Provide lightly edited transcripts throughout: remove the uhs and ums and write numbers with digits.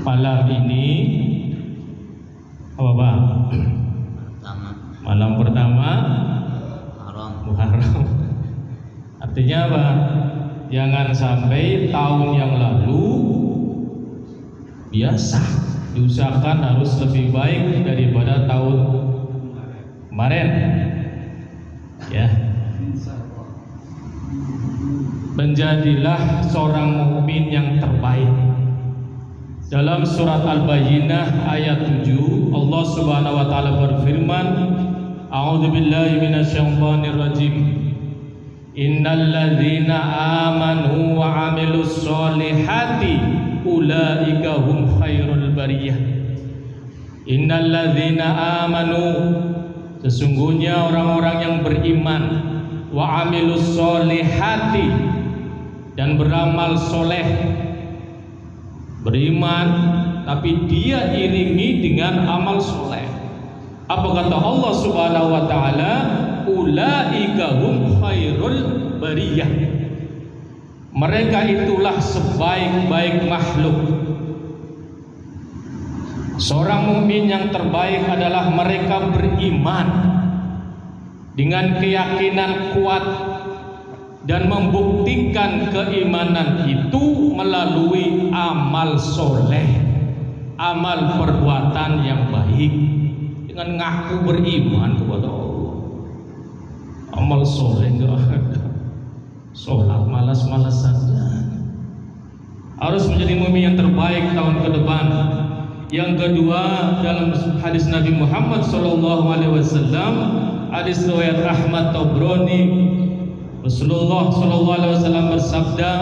malam ini apa Pak? Malam pertama Muharram. Artinya apa? Jangan sampai tahun yang lalu biasa, diusahakan harus lebih baik daripada tahun kemarin. Ya. Menjadilah seorang mukmin yang terbaik. Dalam surat Al-Bayyinah ayat 7, Allah Subhanahu wa taala berfirman, A'udzubillahi minasyaitonir rajim. Innal ladzina amanu wa 'amilus solihati ulaika hum khairul bariyah. Innal ladzina amanu, sesungguhnya orang-orang yang beriman, wa 'amilus solihati, dan beramal soleh. Beriman tapi dia iringi dengan amal soleh. Apa kata Allah Subhanahu wa taala? Ulaika hum khairul bariyah. Mereka itulah sebaik-baik makhluk. Seorang mukmin yang terbaik adalah mereka beriman dengan keyakinan kuat dan membuktikan keimanan itu melalui amal soleh, amal perbuatan yang baik, dengan ngaku beriman kepada Allah. Amal soleh enggak ada, sholat malas-malas saja. Harus menjadi mukmin yang terbaik tahun ke depan. Yang kedua, dalam hadis Nabi Muhammad SAW, hadis riwayat Ahmad Tabrani, Rasulullah SAW bersabda,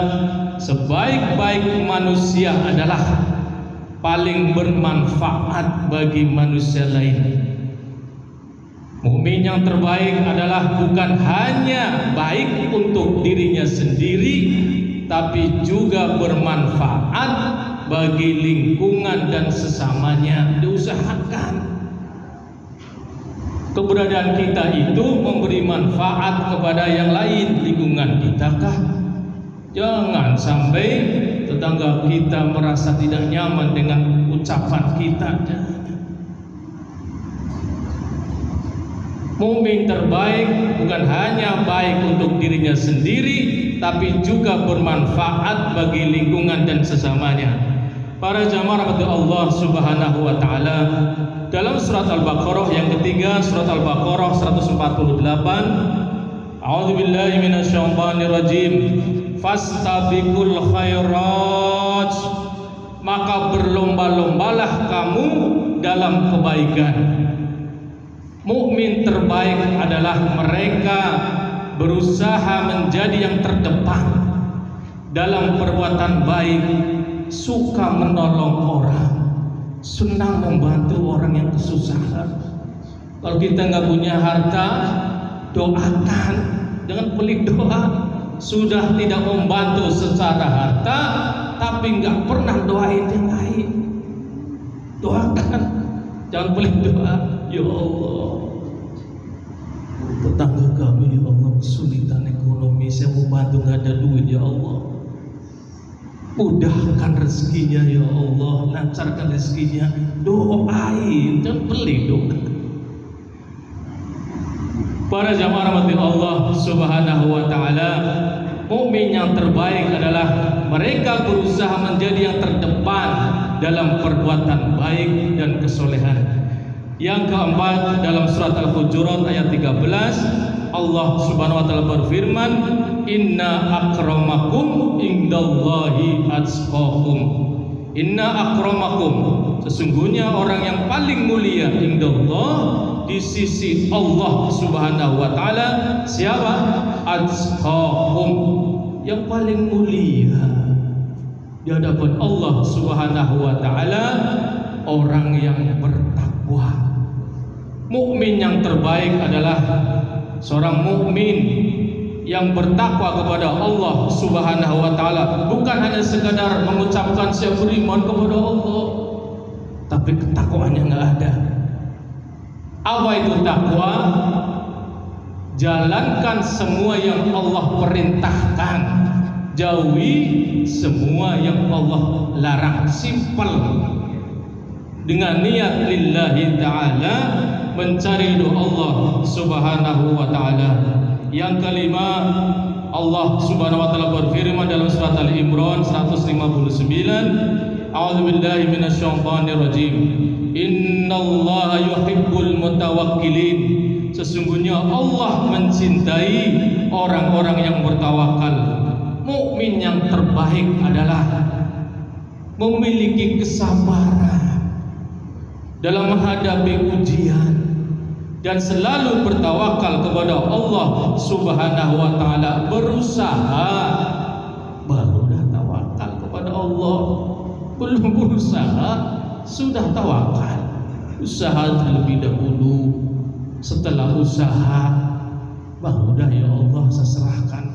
sebaik-baik manusia adalah paling bermanfaat bagi manusia lain. Mukmin yang terbaik adalah bukan hanya baik untuk dirinya sendiri, tapi juga bermanfaat bagi lingkungan dan sesamanya. Diusahakan keberadaan kita itu memberi manfaat kepada yang lain. Lingkungan kita kah? Jangan sampai tetangga kita merasa tidak nyaman dengan ucapan kita. Mukmin terbaik bukan hanya baik untuk dirinya sendiri, tapi juga bermanfaat bagi lingkungan dan sesamanya. Para jamaah rahmat Allah Subhanahu wa taala, dalam surat Al-Baqarah yang ketiga, surat Al-Baqarah 148, A'udzubillahi minasyaitonir rajim. Fastabiqul khairat, maka berlomba-lombalah kamu dalam kebaikan. Mukmin terbaik adalah mereka berusaha menjadi yang terdepan dalam perbuatan baik, suka menolong orang, senang membantu orang yang kesusahan. Kalau kita nggak punya harta, doakan, jangan pelit doa. Sudah tidak membantu secara harta, tapi nggak pernah doain yang lain. Doakan, jangan pelit doa. Ya Allah, tetangga kami, ya Allah, kesulitan ekonomi, saya mau bantu, nggak ada duit, ya Allah. Mudahkan rezekinya, ya Allah, lancarkan rezekinya. Doain, jangan pelit doa. Para jamaah rahmati Allah Subhanahu wa taala, mukmin yang terbaik adalah mereka berusaha menjadi yang terdepan dalam perbuatan baik dan kesolehan. Yang keempat, dalam surat Al-Hujurat ayat 13, Allah Subhanahu wa taala berfirman, Inna akramakum indallahi atqakum. Inna akramakum, sesungguhnya orang yang paling mulia indallah, di sisi Allah Subhanahu wa taala, siapa? Atqakum, yang paling mulia di hadapan Allah Subhanahu wa taala, orang yang bertakwa. Mukmin yang terbaik adalah seorang mukmin yang bertakwa kepada Allah Subhanahu wa taala, bukan hanya sekadar mengucapkan saya beriman kepada Allah, tapi ketakwaannya nggak ada. Apa itu takwa? Jalankan semua yang Allah perintahkan jauhi semua yang Allah larang. Simpel, dengan niat lillahi ta'ala, mencari ridho Allah subhanahu wa ta'ala. Yang kelima, Allah subhanahu wa ta'ala berfirman dalam surat Al-Imran 159, a'udzubillahi minasyaitonir rajim, innallaha yuhibbul mutawakkilin. Sesungguhnya Allah mencintai orang-orang yang bertawakal. Mukmin yang terbaik adalah memiliki kesabaran dalam menghadapi ujian dan selalu bertawakal kepada Allah subhanahu wa ta'ala. Berusaha baru dah tawakal kepada Allah, belum berusaha sudah tawakal. Usaha terlebih dahulu, setelah usaha baru dah ya Allah saya serahkan.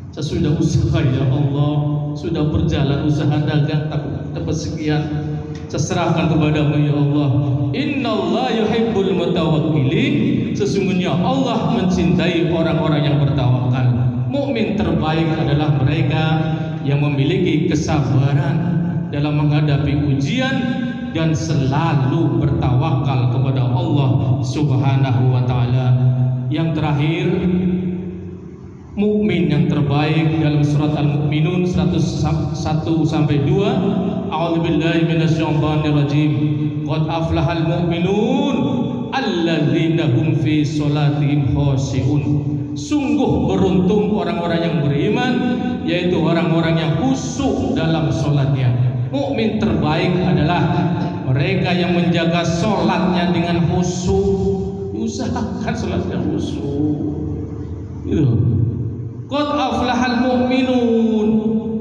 Saya sudah usaha ya Allah, sudah berjalan usaha dagang dapat sekian, saya serahkan kepadamu ya Allah. Innallaha yuhibbul mutawakkilin. Sesungguhnya Allah mencintai orang-orang yang bertawakal. Mukmin terbaik adalah mereka yang memiliki kesabaran dalam menghadapi ujian dan selalu bertawakal kepada Allah subhanahu wa ta'ala. Yang terakhir, mukmin yang terbaik dalam surat Al-Mu'minun 101-2, a'udzubillahi minasyaitonir rajim, qad aflahal mu'minun alladzina hum fi sholatihim khashi'un. Sungguh beruntung orang-orang yang beriman, yaitu orang-orang yang khusyuk dalam sholatnya. Mukmin terbaik adalah mereka yang menjaga sholatnya dengan khusyuk. Usahakan sholatnya khusyuk. Qad aflahal mu'minun.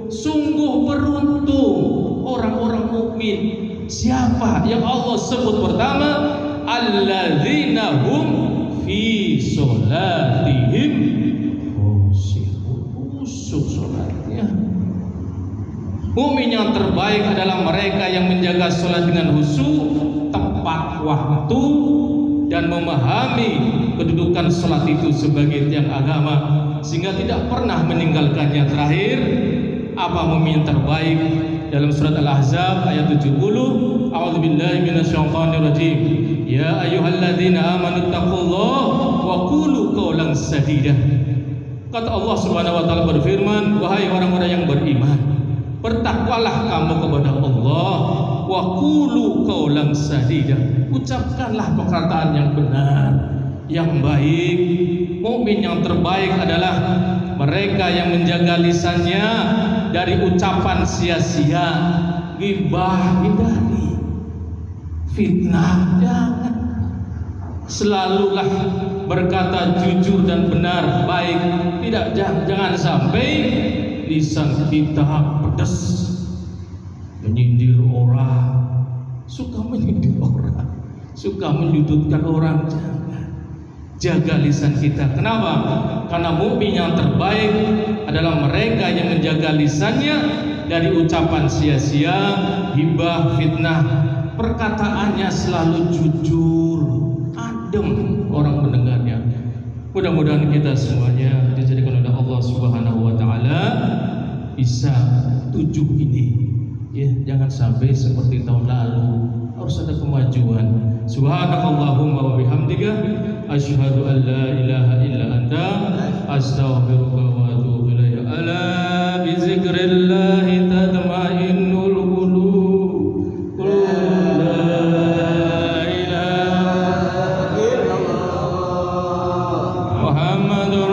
Sungguh beruntung orang-orang mukmin. Siapa yang Allah sebut pertama? Alladzina hum fi sholatihim khashi'un. Khusyuk sholatnya. Mukmin yang terbaik adalah mereka yang menjaga sholat dengan khusyuk, tepat waktu, dan memahami kedudukan sholat itu sebagai tiang agama, sehingga tidak pernah meninggalkannya. Terakhir, apa mukmin terbaik? Dalam surat Al-Ahzab ayat 70, a'udzubillahi minasyaitonir rajim, ya ayyuhalladzina amanu taqullaha wa qulu qawlan sadida. Kata Allah subhanahu wa ta'ala berfirman, wahai orang-orang yang beriman, bertakwalah kamu kepada Allah, wa qulu qawlan sadida. Ucapkanlah perkataan yang benar, yang baik. Mukmin yang terbaik adalah mereka yang menjaga lisannya dari ucapan sia-sia, ghibah hindari, fitnah jangan. Selalulah berkata jujur dan benar, baik. Tidak, jangan sampai lisan kita pedas, menyindir orang, suka menyindir orang, suka menyudutkan orang. Jangan. Jaga lisan kita. Kenapa? Karena mukmin yang terbaik adalah mereka yang menjaga lisannya dari ucapan sia-sia, hibah, fitnah. Perkataannya selalu jujur, adem orang mendengarnya. Mudah-mudahan kita semuanya dijadikan oleh Allah Subhanahu wa ta'ala bisa 7 ini. Ya, jangan sampai seperti tahun lalu. Harus ada kemajuan. Subhanakallahumma wa bihamdika asyhadu an la ilaha illa anta astaghfiruka wa atubu ilaik. Ala bi zikrillahi tatma'innul qulub. La ilaha illallah Muhammadur